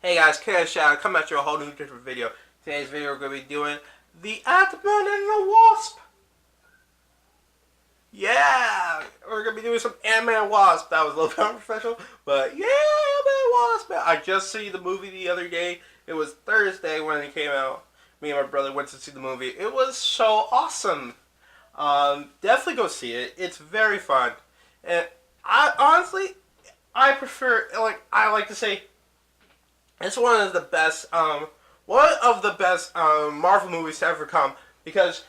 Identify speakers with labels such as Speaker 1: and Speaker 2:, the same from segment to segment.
Speaker 1: Hey guys, Khaos, come at you a whole new different video. Today's video we're going to be doing the Ant-Man and the Wasp. Yeah, we're going to be doing some Ant-Man and Wasp. That was a little bit unprofessional, but yeah, Ant-Man and Wasp. I just see the movie the other day. It was Thursday when it came out. Me and my brother went to see the movie. It was so awesome. Definitely go see it. It's very fun. And I honestly, I like to say, it's one of the best Marvel movies to ever come, because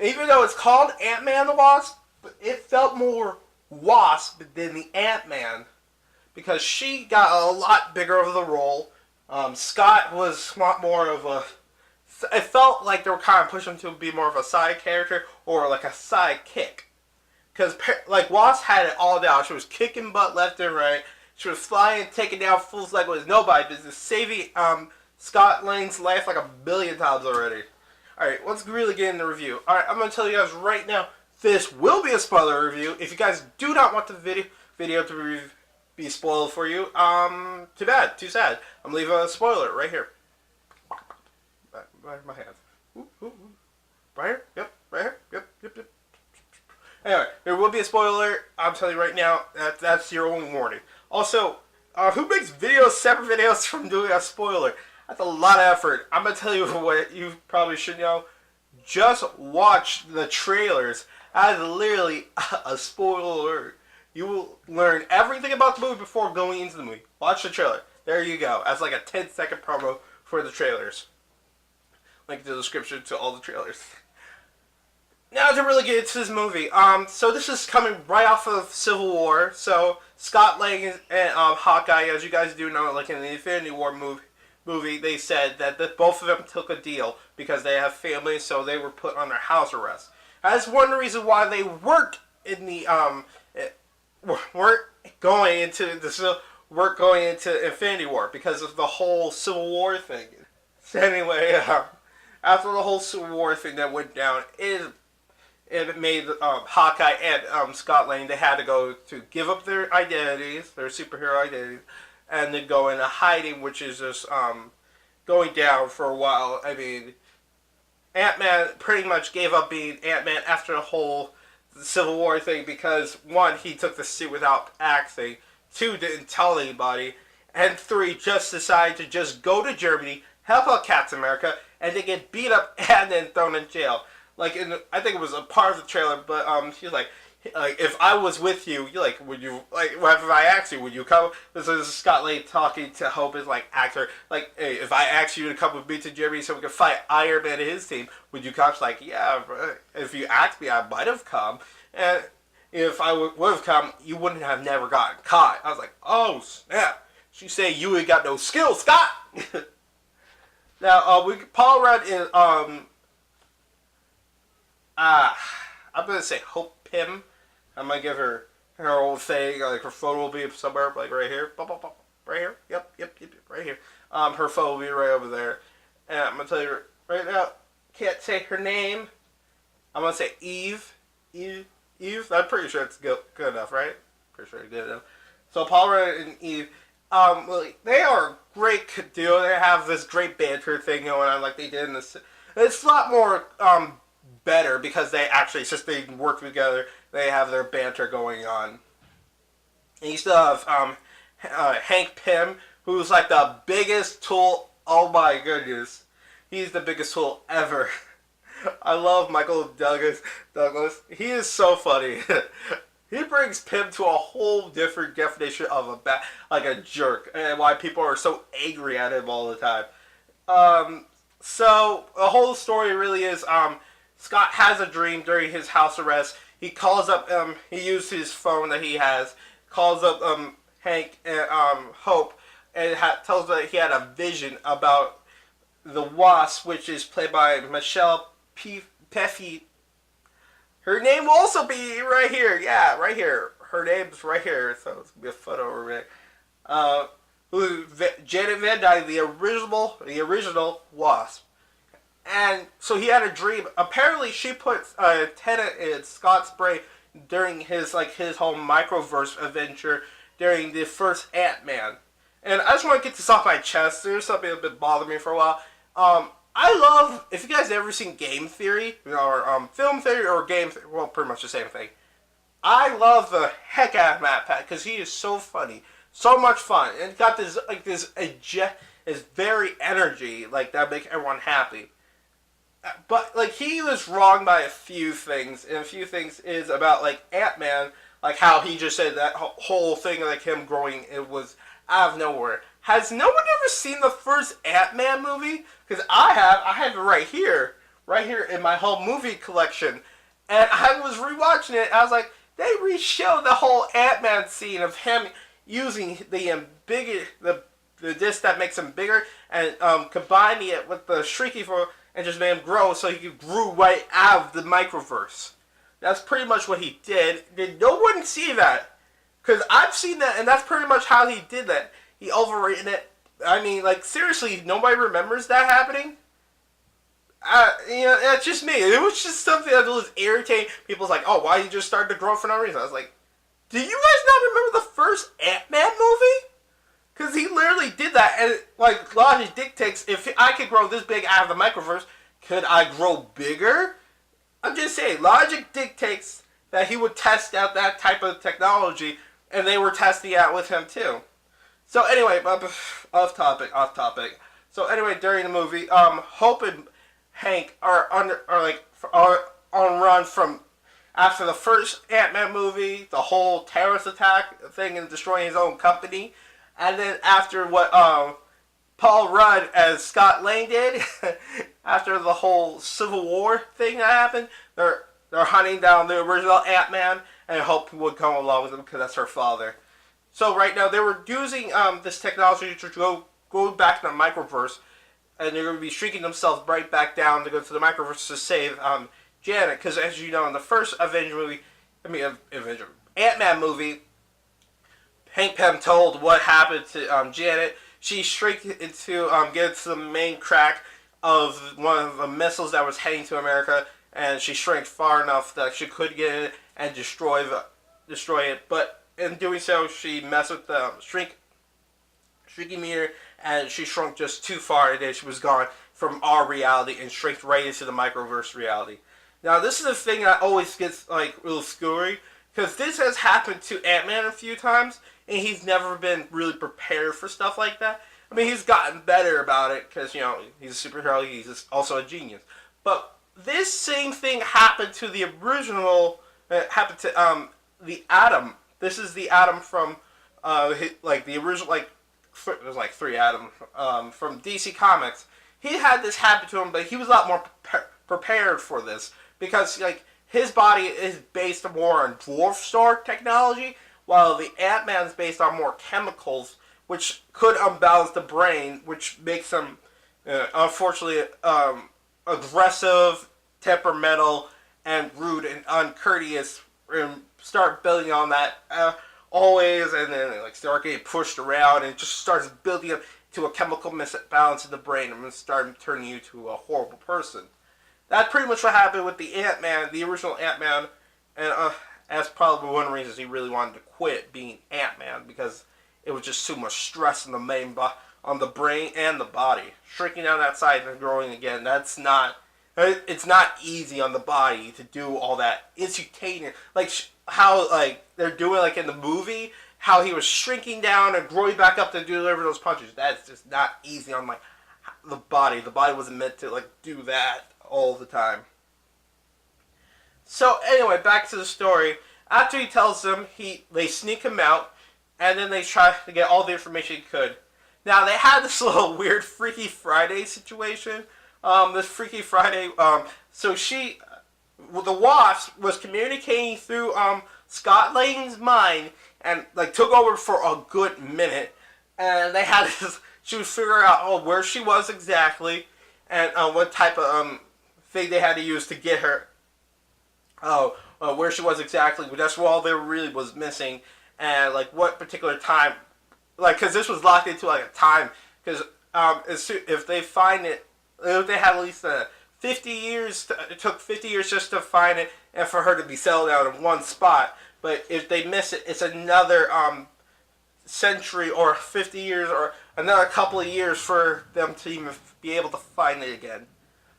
Speaker 1: even though it's called Ant-Man the Wasp, it felt more Wasp than the Ant-Man, because she got a lot bigger of the role. Scott was more of a... It felt like they were kind of pushing him to be more of a side character, or like a sidekick. Because like Wasp had it all down. She was kicking butt left and right. She was flying, taking down fools like it was nobody business, saving Scott Lang's life like a billion times already. Alright, let's really get into the review. Alright, I'm going to tell you guys right now, this will be a spoiler review. If you guys do not want the video to be spoiled for you, too bad, too sad. I'm leaving a spoiler right here. My hands. Right here? Yep, right here? Yep. Anyway, there will be a spoiler. I'm telling you right now, that's your only warning. Also, who makes separate videos from doing a spoiler? That's a lot of effort. I'm going to tell you what you probably should know. Just watch the trailers. That is literally a spoiler. You will learn everything about the movie before going into the movie. Watch the trailer. There you go. That's like a 10-second promo for the trailers. Link in the description to all the trailers. Now to really get into this movie, so this is coming right off of Civil War. So Scott Lang and Hawkeye, as you guys do know, like in the Infinity War movie, they said that both of them took a deal because they have families, so they were put under house arrest. That's one reason why they weren't in the weren't going into Infinity War, because of the whole Civil War thing. So anyway, after the whole Civil War thing that went down, it made Hawkeye and Scott Lang, they had to go to give up their identities, their superhero identities, and then go into hiding, which is just going down for a while. I mean, Ant-Man pretty much gave up being Ant-Man after the whole Civil War thing, because 1, he took the suit without asking, 2, didn't tell anybody, and 3, just decided to just go to Germany, help out Captain America, and then get beat up and then thrown in jail. Like, I think it was a part of the trailer, but she's like, if I was with you, would you, if I asked you, would you come? This is Scott Lang talking to Hope, as like actor, like, hey, if I asked you to come with me to Germany so we could fight Iron Man and his team, would you come? She's like, yeah, if you asked me, I might have come, and if I would have come, you wouldn't have never gotten caught. I was like, oh snap! She said you ain't got no skills, Scott. Now, Paul Rudd is I'm gonna say Hope Pym. I'm gonna give her old thing, like her photo will be somewhere, like right here. Right here? Yep, right here. Her photo will be right over there. And I'm gonna tell you right now, can't say her name. I'm gonna say Eve. I'm pretty sure it's good enough, right? Pretty sure it's good enough. So Paul Rudd and Eve, they are a great duo. They have this great banter thing going on, like they did in this. It's a lot more, better, because they actually, since they work together, they have their banter going on. And you still have Hank Pym, who's like the biggest tool. Oh my goodness, he's the biggest tool ever. I love Michael Douglas. He is so funny. He brings Pym to a whole different definition of a jerk, and why people are so angry at him all the time. So the whole story really is, Scott has a dream during his house arrest. He calls up, he used his phone that he has, calls up Hank and Hope, and tells them that he had a vision about the Wasp, which is played by Michelle Pfeiffer. Her name will also be right here. Yeah, right here. Her name's right here, so it's going to be a photo over there. Janet Van Dyne, the original Wasp. And so he had a dream. Apparently, she put a tenet in Scott's brain during his whole microverse adventure during the first Ant-Man. And I just want to get this off my chest. There's something that's been bothering me for a while. I love, if you guys ever seen Game Theory, or Film Theory, or Game Theory, well, pretty much the same thing. I love the heck out of Matt Pat, because he is so funny. So much fun. And got this, like, this very energy, like, that makes everyone happy. But, like, he was wrong by a few things, and a few things is about, like, Ant-Man, like how he just said that whole thing, like him growing, it was out of nowhere. Has no one ever seen the first Ant-Man movie? Because I have it right here in my whole movie collection. And I was rewatching it, and I was like, they re-showed the whole Ant-Man scene of him using the disc that makes him bigger, and combining it with the shrinking for, and just made him grow so he grew right out of the microverse. That's pretty much what he did. Did no one see that? Because I've seen that, and that's pretty much how he did that. He overrated it. I mean, like, seriously, nobody remembers that happening? It's just me. It was just something that was irritating. People's like, oh, why you just started to grow for no reason? I was like, do you guys not remember the first Ant-Man movie? Because he literally did that, and, like, logic dictates, if I could grow this big out of the microverse, could I grow bigger? I'm just saying, logic dictates that he would test out that type of technology, and they were testing it out with him too. So anyway, off topic. So anyway, during the movie, Hope and Hank are on run from after the first Ant-Man movie, the whole terrorist attack thing and destroying his own company, and then after what Paul Rudd as Scott Lang did, after the whole Civil War thing that happened, they're hunting down the original Ant-Man, and Hope would come along with them because that's her father. So right now they were using this technology to go back to the microverse, and they're going to be shrinking themselves right back down to go to the microverse to save Janet. Because as you know, in the first Ant-Man movie, Hank Pym told what happened to Janet. She shrieked into get into the main crack of one of the missiles that was heading to America, and she shrank far enough that she could get in and destroy it. But in doing so, she messed with the shrinking meter, and she shrunk just too far, and then she was gone from our reality and shrinked right into the microverse reality. Now, this is the thing that always gets like real scary, because this has happened to Ant-Man a few times, and he's never been really prepared for stuff like that. I mean, he's gotten better about it, because, you know, he's a superhero, he's also a genius. But this same thing happened to the original, happened to the Atom. This is the Atom from, the original, there's like three Atom, from DC Comics. He had this happen to him, but he was a lot more prepared for this, because, like, his body is based more on dwarf star technology, while the Ant-Man is based on more chemicals, which could unbalance the brain, which makes him, unfortunately, aggressive, temperamental, and rude and uncourteous, and start building on that always, and then start getting pushed around, and just starts building up to a chemical misbalance in the brain, and start turning you to a horrible person. That's pretty much what happened with the Ant-Man, the original Ant-Man, and that's probably one of the reasons he really wanted to quit being Ant-Man, because it was just too much stress on on the brain and the body. Shrinking down that side and growing again, it's not easy on the body to do all that. Instantaneous, how they're doing in the movie, how he was shrinking down and growing back up to deliver those punches. That's just not easy on the body. The body wasn't meant to do that all the time. So anyway, back to the story. After he tells them, they sneak him out, and then they try to get all the information he could. Now, they had this little weird Freaky Friday situation. This Freaky Friday, the Wasp was communicating through Scott Lang's mind, and took over for a good minute. And they had this, she was figuring out where she was exactly, and what type of thing they had to use to get her. Where she was exactly, but that's what all there really was missing, and what particular time, because this was locked into a time, because if they find it, if they have at least 50 years, it took 50 years just to find it, and for her to be settled out in one spot, but if they miss it, it's another century or 50 years or another couple of years for them to even be able to find it again.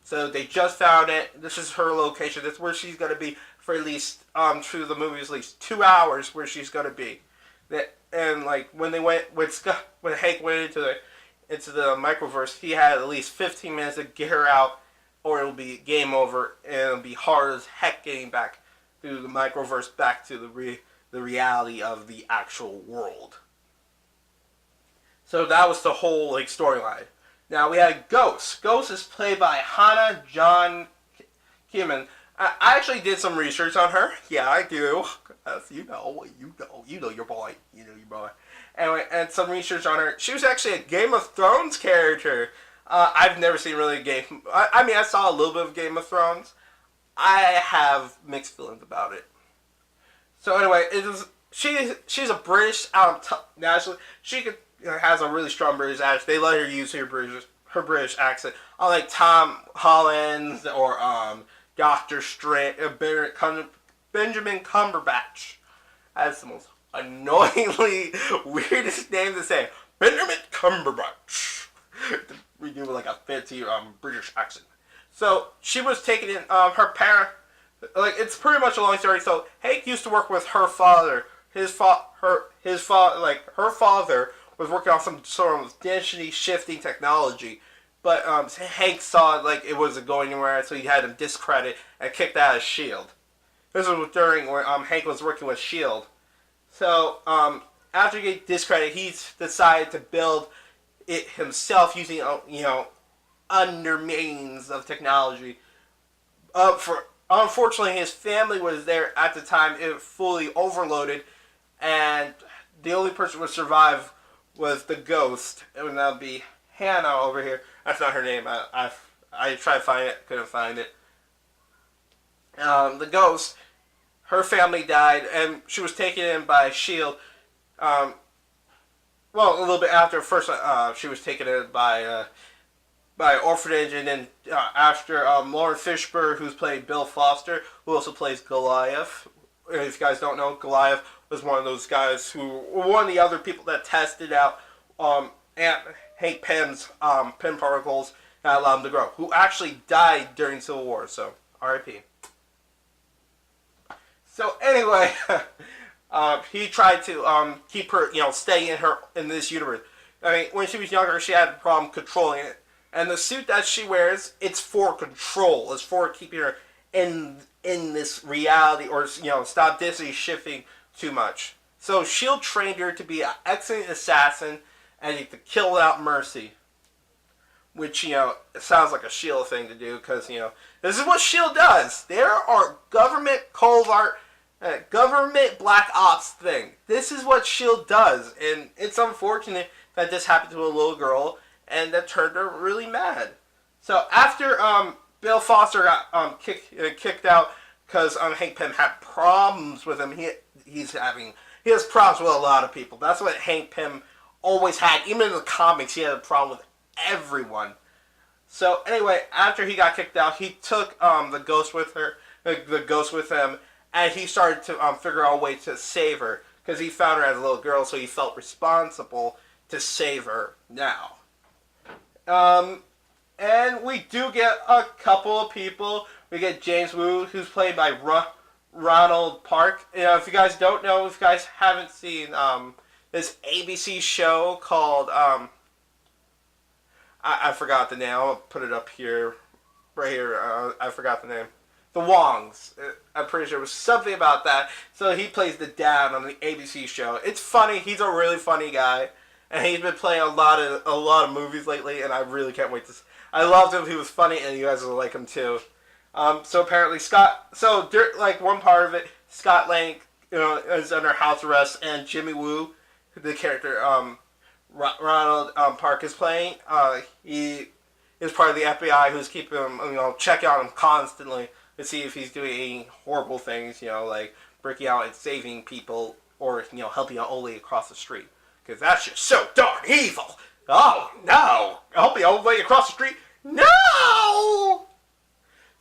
Speaker 1: So they just found it. This is her location. That's where she's going to be for at least, through the movie, at least 2 hours where she's going to be. And like when Hank went into the microverse, he had at least 15 minutes to get her out, or it'll be game over, and it'll be hard as heck getting back through the microverse back to the reality of the actual world. So that was the whole like storyline. Now we had Ghost. Ghost is played by Hannah John Kamen. I actually did some research on her. Yeah, I do. You know your boy. You know your boy. Anyway, and some research on her. She was actually a Game of Thrones character. I've never seen really I saw a little bit of Game of Thrones. I have mixed feelings about it. So anyway, she's a British nationally. She has a really strong British accent. They let her use her British accent, unlike Tom Holland or Doctor Strange, Benjamin Cumberbatch. That's the most annoyingly weirdest name to say. Benjamin Cumberbatch. We do like a fancy British accent. So she was taken in. Her parent, like it's pretty much a long story. So Hank used to work with her father. Her father was working on some sort of density shifting technology. But Hank saw like it wasn't going anywhere, so he had him discredit and kicked out of S.H.I.E.L.D. This was during when Hank was working with S.H.I.E.L.D. So after he got discredited, he decided to build it himself using under means of technology. Unfortunately, his family was there at the time. It fully overloaded, and the only person who would survive was the Ghost. And that would be Hannah over here. That's not her name. I tried to find it, couldn't find it. The Ghost, her family died, and she was taken in by S.H.I.E.L.D. Well, a little bit after. First, she was taken in by orphanage, and then after Lauren Fishburne, who's played Bill Foster, who also plays Goliath. If you guys don't know, Goliath was one of those guys who were one of the other people that tested out Hank Pym's Pym particles and allowed him to grow, who actually died during Civil War. So R.I.P. So anyway, he tried to keep her, stay in this universe. I mean, when she was younger, she had a problem controlling it. And the suit that she wears, it's for control. It's for keeping her in this reality, or stop density shifting too much. So S.H.I.E.L.D. trained her to be an excellent assassin and to kill without mercy. Which, it sounds like a S.H.I.E.L.D. thing to do, because, this is what S.H.I.E.L.D. does. There are government black ops thing. This is what S.H.I.E.L.D. does, and it's unfortunate that this happened to a little girl, and that turned her really mad. So after Bill Foster got kicked out because Hank Pym had problems with him, he has problems with a lot of people. That's what Hank Pym always had. Even in the comics, he had a problem with everyone. So anyway, after he got kicked out, he took the Ghost with him, and he started to figure out a way to save her, because he found her as a little girl, so he felt responsible to save her now. And we do get a couple of people. We get James Woo, who's played by Ronald Park. If you guys don't know, if you guys haven't seen this ABC show called I forgot the name. I'll put it up here, right here. I forgot the name. The Wongs. I'm pretty sure it was something about that. So he plays the dad on the ABC show. It's funny. He's a really funny guy. And he's been playing a lot of movies lately, and I really can't wait to. I loved him. He was funny, and you guys will like him too. So apparently one part of it, Scott Lang, is under house arrest, and Jimmy Woo, the character Ronald Park is playing. He is part of the FBI, who's keeping him, checking on him constantly to see if he's doing any horrible things, like breaking out and saving people, or helping out Ole across the street. Because that's just so darn evil. Oh, no. I'll be all the way across the street. No!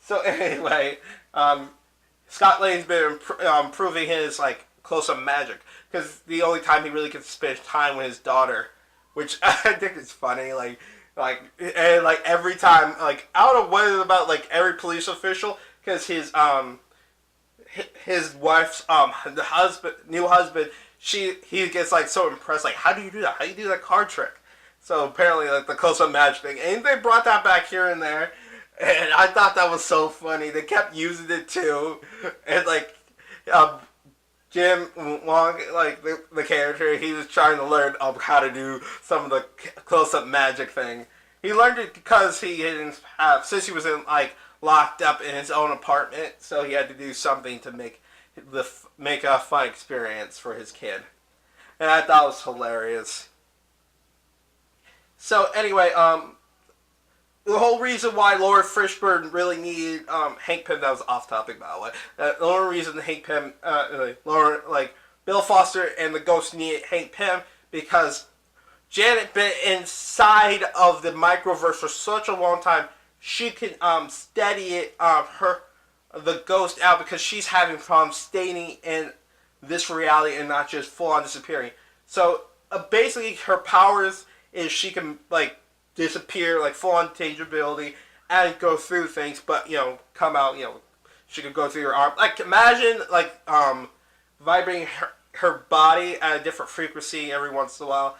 Speaker 1: So, anyway, Scott Lang's been improving his, close-up magic. because the only time he really gets to spend time with his daughter, which I think is funny. And like every time, like I don't know what it is about like every police official, because his wife's the new husband, he gets like so impressed, like how do you do that? How do you do that card trick? So apparently like the close up magic thing, and they brought that back here and there, and I thought that was so funny. They kept using it too, and like Jim Wong, like the character, he was trying to learn how to do some of the close up magic thing. He learned it because he didn't have, since he was in like locked up in his own apartment, so he had to do something to make a fun experience for his kid, and I thought it was hilarious. So anyway, the whole reason why Lord Fishburne really needed Hank Pym, that was off topic by the way. The only reason Hank Pym, Bill Foster and the Ghost needed Hank Pym because Janet been inside of the microverse for such a long time. She can steady it the ghost out because she's having problems staying in this reality and not just full on disappearing. So basically, her powers is she can like disappear, like full on tangibility, and go through things, but come out. She could go through your arm. Like imagine like vibrating her body at a different frequency every once in a while,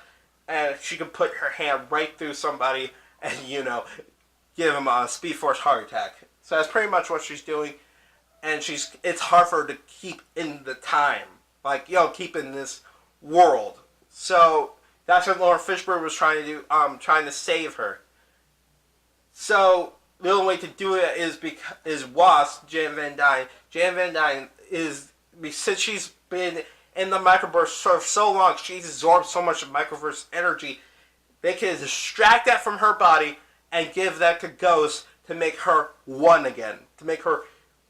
Speaker 1: and she could put her hand right through somebody and give them a Speed Force heart attack. So that's pretty much what she's doing, and it's hard for her to keep in the time, like keep in this world. So that's what Lauren Fishburne was trying to do, trying to save her. So the only way to do it is Wasp, Jan Van Dyne. Jan Van Dyne since she's been in the microverse for so long, she's absorbed so much of microverse energy. They can distract that from her body and give that to Ghost to make her one again, to make her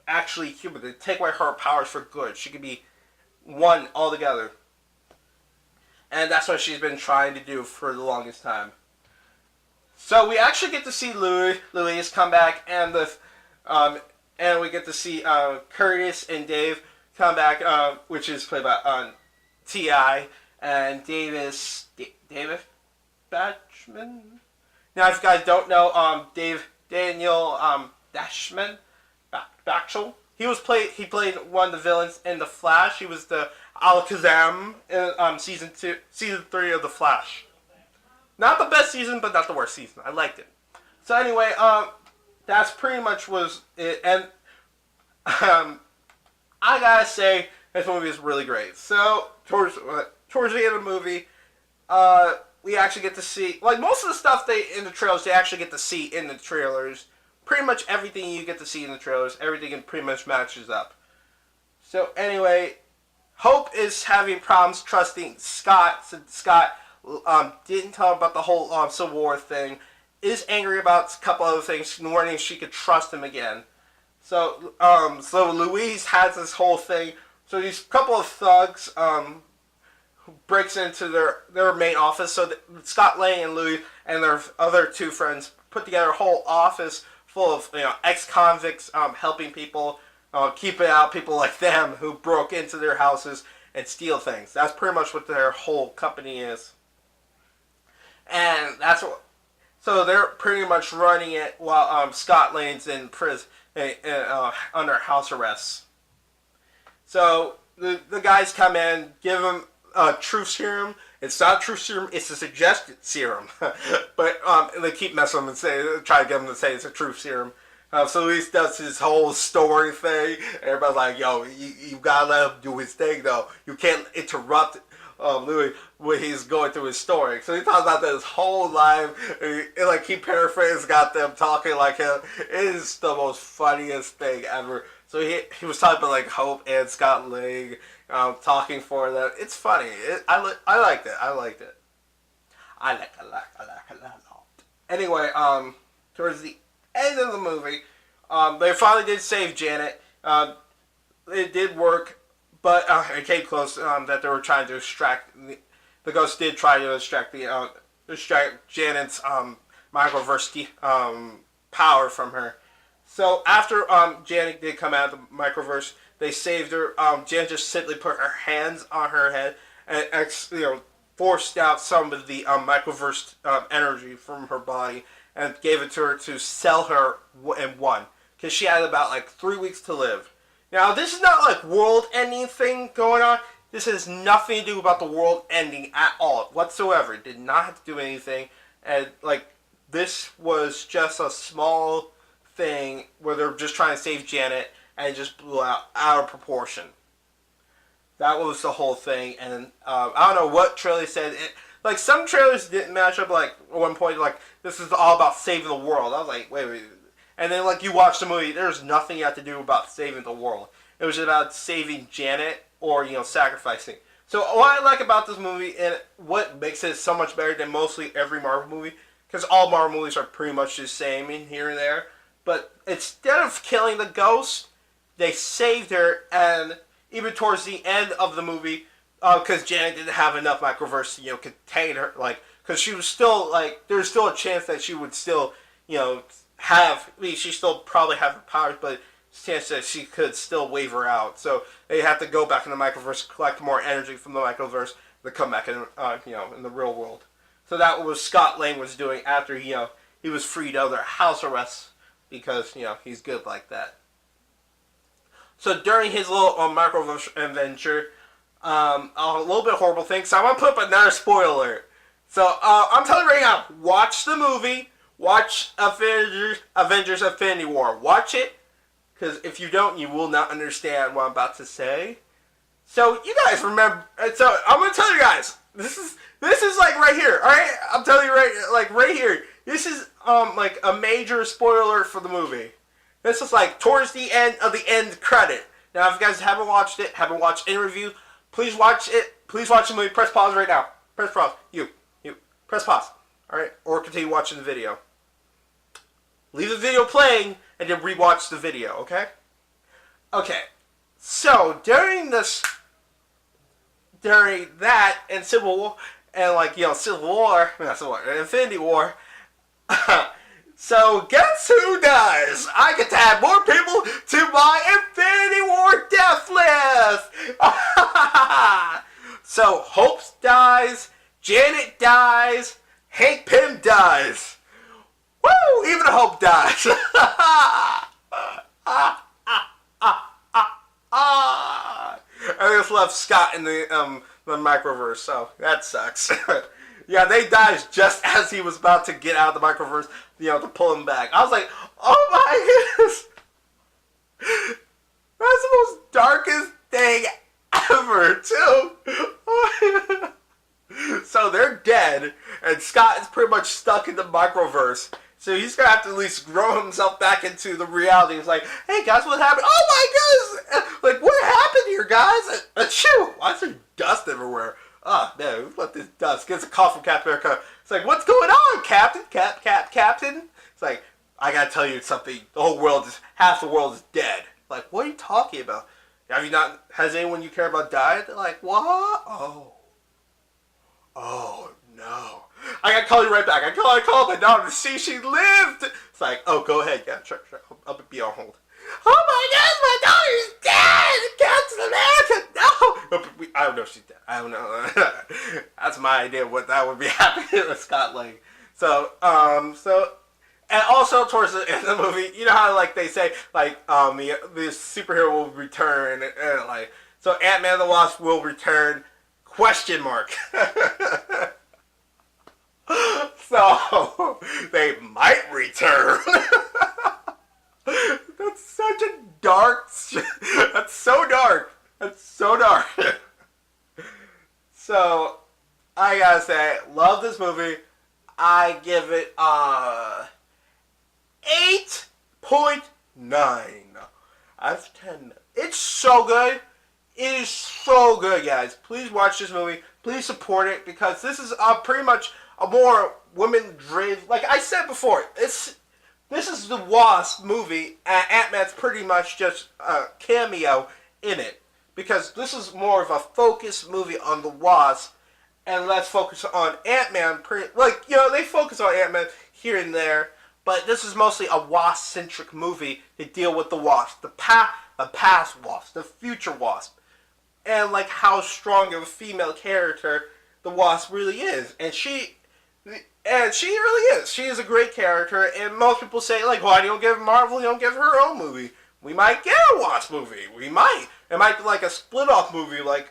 Speaker 1: actually human, to take away her powers for good. She could be one altogether. And that's what she's been trying to do for the longest time. So we actually get to see Louise come back, and and we get to see Curtis and Dave come back, which is played by T.I. and David Batchman. Now, if you guys don't know, Daniel Dashman, Bachel. He played one of the villains in The Flash. He was the Alakazam in season 3 of The Flash. Not the best season, but not the worst season. I liked it. So anyway, that's pretty much was it. And I gotta say, this movie is really great. So towards the end of the movie, we actually get to see, like most of the stuff in the trailers, they actually get to see in the trailers. Pretty much everything you get to see in the trailers, everything pretty much matches up. So anyway, Hope is having problems trusting Scott, since Scott didn't tell him about the whole Civil War thing, is angry about a couple other things, warning she could trust him again. So Louise has this whole thing. So these couple of thugs who breaks into their main office. So Scott Lang and Louis and their other two friends put together a whole office full of ex-convicts helping people, keeping out people like them who broke into their houses and steal things. That's pretty much what their whole company is. And that's what. So they're pretty much running it while Scott Lang's in prison, under house arrest. So the guys come in, give him a truth serum. It's not truth serum; it's a suggested serum. But they keep messing with him and try to get him to say it's a truth serum. So Luis does his whole story thing. Everybody's like, "Yo, you gotta let him do his thing, though. You can't interrupt Louis when he's going through his story." So he talks about that his whole life. And like he paraphrases, got them talking like him. It is the most funniest thing ever. So he was talking about like Hope and Scott Lang, talking for them. It's funny. I liked it. I liked it. I like a lot. Anyway, towards the end of the movie, they finally did save Janet. It did work, but it came close that they were trying to extract the ghost did try to extract Janet's microverse power from her. So after Janet did come out of the microverse, they saved her. Janet just simply put her hands on her head, and forced out some of the microverse energy from her body and gave it to her to sell her and won because she had about like 3 weeks to live. Now this is not like world-ending thing going on. This has nothing to do about the world ending at all whatsoever. It did not have to do anything, and like this was just a small thing where they're just trying to save Janet and it just blew out of proportion. That was the whole thing, and I don't know what trailer said. Like some trailers didn't match up. Like at one point, like this is all about saving the world. I was like, wait. And then like you watch the movie, there's nothing you have to do about saving the world. It was about saving Janet or sacrificing. So what I like about this movie and what makes it so much better than mostly every Marvel movie, because all Marvel movies are pretty much the same in here and there, but instead of killing the ghost, they saved her, and even towards the end of the movie, because Janet didn't have enough microverse to, contain her, like, because she was still, like, there's still a chance that she would still, she still probably have her powers, but chance that she could still waver out. So they have to go back in the microverse, collect more energy from the microverse to come back in, in the real world. So that was Scott Lang was doing after, he was freed of their house arrest because, he's good like that. So during his little microverse adventure, a little bit horrible thing. So I'm going to put up another spoiler alert. So I'm telling you right now, watch the movie. Watch Avengers Infinity War. Watch it. Because if you don't, you will not understand what I'm about to say. So you guys remember. So I'm going to tell you guys. This is like right here. Alright? I'm telling you right here. This is like a major spoiler alert for the movie. This is like towards the end of the end credit. Now, if you guys haven't watched it, haven't watched any review, please watch it. Please watch the movie. Press pause right now. Press pause. You. Press pause. Alright? Or continue watching the video. Leave the video playing and then rewatch the video, okay? Okay. So, during that and Civil War, and Infinity War, so guess who dies? I get to add more people to my Infinity War death list! So, Hope dies, Janet dies, Hank Pym dies. Woo! Even Hope dies. And just left Scott in the microverse, so that sucks. Yeah, they died just as he was about to get out of the microverse, to pull him back. I was like, oh my goodness. That's the most darkest thing ever, too. So they're dead, and Scott is pretty much stuck in the microverse. So he's going to have to at least grow himself back into the reality. He's like, hey guys, what happened? Oh my goodness! Like, what happened here, guys? Achoo! Why is there dust everywhere? Oh, man, what this dust? Gets a call from Captain America. It's like, what's going on, Captain? Captain? It's like, I gotta tell you something. The whole world half the world is dead. Like, what are you talking about? Has anyone you care about died? They're like, what? Oh, no. I gotta call you right back. I called my daughter to see she lived. It's like, oh, go ahead. Yeah, sure. I'll be on hold. Oh my God, my daughter's dead! Captain America, no! I don't know if she's dead. I don't know. That's my idea of what that would be happening with Scott Lang. So, and also towards the end of the movie, you know how like they say like the superhero will return and like so Ant-Man and the Wasp will return ? So they might return. That's such a dark. That's so dark. So I gotta say, love this movie. I give it 8.9 out of 10. It's so good. It is so good, guys. Please watch this movie. Please support it because this is pretty much a more women-driven. Like I said before, this is the Wasp movie, and Ant-Man's pretty much just a cameo in it because this is more of a focused movie on the Wasp, and less focus on Ant-Man. They focus on Ant-Man here and there, but this is mostly a Wasp-centric movie to deal with the Wasp, the past Wasp, the future Wasp. and like how strong of a female character the Wasp really is, and she really is. She is a great character, and most people say like, why don't you give Marvel? You don't give her own movie. We might get a Wasp movie. We might. It might be like a split-off movie, like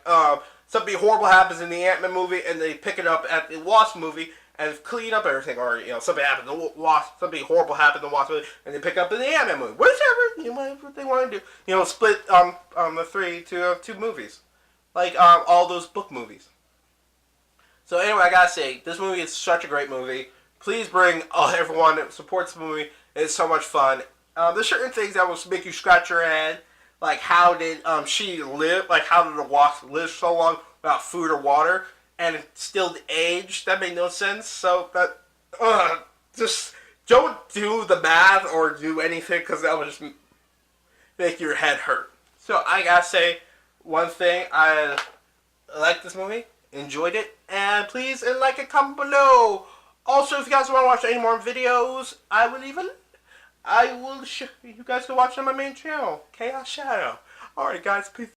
Speaker 1: something horrible happens in the Ant-Man movie, and they pick it up at the Wasp movie and clean up everything, or something happened in the Wasp, something horrible happened in the Wasp movie, and they pick up in the Ant-Man movie. Whatever, what they want to do, split the three to two movies, like all those book movies. So anyway, I gotta say, this movie is such a great movie. Please bring everyone that supports the movie. It's so much fun. There's certain things that will make you scratch your head, like how did she live? Like how did the Wasp live so long without food or water and still age? That made no sense. So that just don't do the math or do anything because that will just make your head hurt. So I gotta say one thing: I like this movie, enjoyed it, and please like and comment below. Also, if you guys want to watch any more videos, I will show you guys can watch on my main channel, Khaos Shadow. Alright guys, peace.